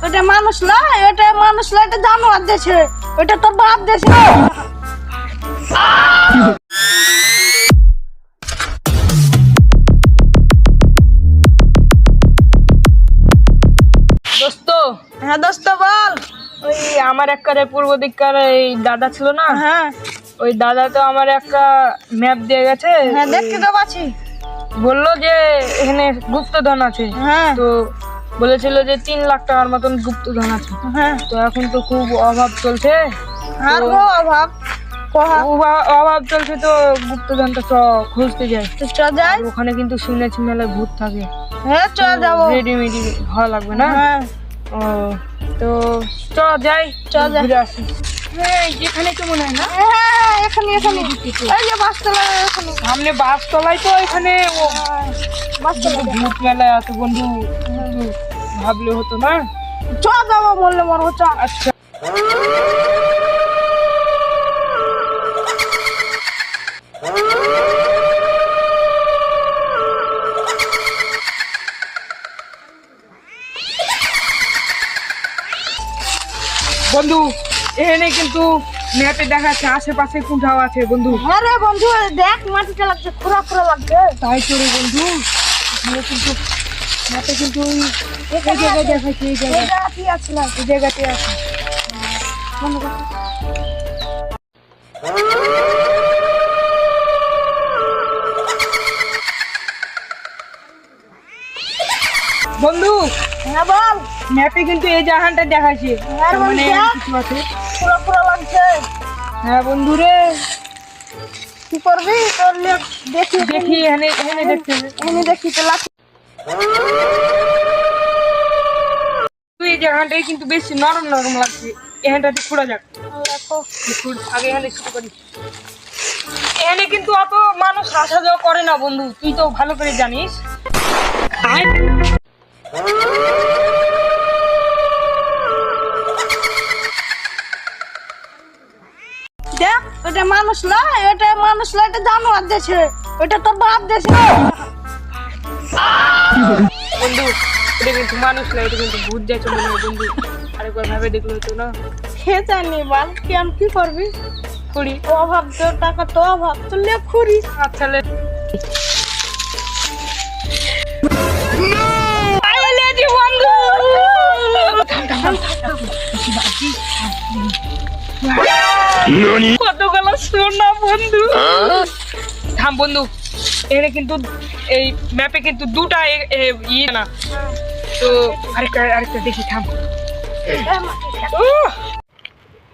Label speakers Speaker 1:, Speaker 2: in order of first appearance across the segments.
Speaker 1: ওটা মানুষ নয়, এটা মানুষ নয়, এটা জানোয়ার দেশে, ওটা তোর বাপ দেশে।
Speaker 2: দোস্ত,
Speaker 1: হ্যাঁ দোস্ত বল।
Speaker 2: ওই আমার একটা পূর্ব দিককার এই দাদা ছিল না,
Speaker 1: হ্যাঁ
Speaker 2: ওই দাদা তো আমার একটা ম্যাপ দিয়ে গেছে।
Speaker 1: হ্যাঁ দেখতে তো পাচ্ছি।
Speaker 2: বললো যে এখানে গুপ্তধন আছে,
Speaker 1: হ্যাঁ
Speaker 2: তো বলেছিল যে 3 লাখ টাকার মতন গুপ্তধন আছে।
Speaker 1: হ্যাঁ
Speaker 2: তো এখন তো খুব অভাব চলছে,
Speaker 1: আর গো অভাব
Speaker 2: অভাব চলছে, তো গুপ্তধনটা খুঁজতে যাই।
Speaker 1: তো চ যাই।
Speaker 2: ওখানে কিন্তু শুনেছি মেলায় ভূত থাকে।
Speaker 1: হ্যাঁ চ যাবো।
Speaker 2: রেডিমেডি ভালো লাগবে না?
Speaker 1: হ্যাঁ
Speaker 2: ও, তো যাই,
Speaker 1: চ যাই।
Speaker 2: ঘুরে আসি। হ্যাঁ, এখানে তো মনে হয় না,
Speaker 1: হ্যাঁ এখানে এখানে এই যে বাসতলা, এখানে
Speaker 2: সামনে বাস তলায় তো এখানে
Speaker 1: বাসতলা।
Speaker 2: ভূত মেলায় আছে বন্ধু, একটু ভাবলে হতো না?
Speaker 1: চ যাবো বললে মরবো, চ।
Speaker 2: আচ্ছা, বন্ধু এখানে কিন্তু ম্যাপে দেখাচ্ছে আশেপাশে কোথাও আছে বন্ধু।
Speaker 1: হ্যাঁ রে বন্ধু, দেখ মাটিটা লাগছে, খোরা খোরা লাগছে।
Speaker 2: তাই করে বন্ধু, এখানে কিন্তু ম্যাপে কিন্তু এই জায়গায় দেখাচ্ছে, এই
Speaker 1: এই
Speaker 2: জায়গায়,
Speaker 1: জায়গা কি আছে না?
Speaker 2: এই জায়গাতে আছে।
Speaker 1: বন্ধ কর।
Speaker 2: বন্ধু
Speaker 1: হ্যাঁ বল।
Speaker 2: ম্যাপে কিন্তু এই জাহানটা দেখাচ্ছে,
Speaker 1: হ্যাঁ বন্ধু,
Speaker 2: মানে
Speaker 1: দেখ।
Speaker 2: কিছু আছে।
Speaker 1: খোরা খোরা লাগছে।
Speaker 2: হ্যাঁ বন্ধু রে,
Speaker 1: কি করবি? তোর লোক দেখি
Speaker 2: দেখি এখানে এখানে দেখতে হবে।
Speaker 1: এখানে দেখি তো লাগছে।
Speaker 2: এই জাহানটাই কিন্তু বেশি নরম নরম লাগছে, এখানটাতে খোঁড়া যাক।
Speaker 1: দেখো
Speaker 2: আগে এখানে শুরু করি। এখানে কিন্তু অত মানুষ আসা যাওয়া করে না বন্ধু, তুই তো ভালো করে জানিস।
Speaker 1: দেখ, ওটা মানুষ নয়, এটা মানুষ নয়, এটা জানোয়ার দেশে, ওটা তোর বাপ দেশে।
Speaker 2: বন্ধু এটা কিন্তু মানুষ না, এটা কিন্তু ভূত যাচ্ছে মনে হয় বন্ধু, আরেকবার ভাবে দেখলে হতো না?
Speaker 1: খেয়ে জানি বল, কি আমি কি করবি?
Speaker 2: করি।
Speaker 1: অভাব, তোর টাকা তো অভাব, তোর লোক খুরি।
Speaker 2: আচ্ছা লে। কতগুলো সোনা বন্ধু। থাম বন্ধু, এখানে কিন্তু এই ম্যাপে কিন্তু দুটা ইয়ে না, তো আরেকটা আরেকটা দেখি, থাম।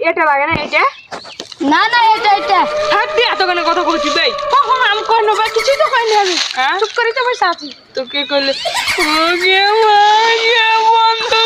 Speaker 2: এটা লাগে না, এটা
Speaker 1: না না, এটা এটা
Speaker 2: থাক দিয়ে এতখানে কথা বলছি ভাই।
Speaker 1: কখন আমি কই নেবো? কিছুই তো কইনি আমি,
Speaker 2: হ্যাঁ
Speaker 1: চুপ করে তো বসে আছি।
Speaker 2: তো কে করলে? ও গে মা, গে বন্ধু।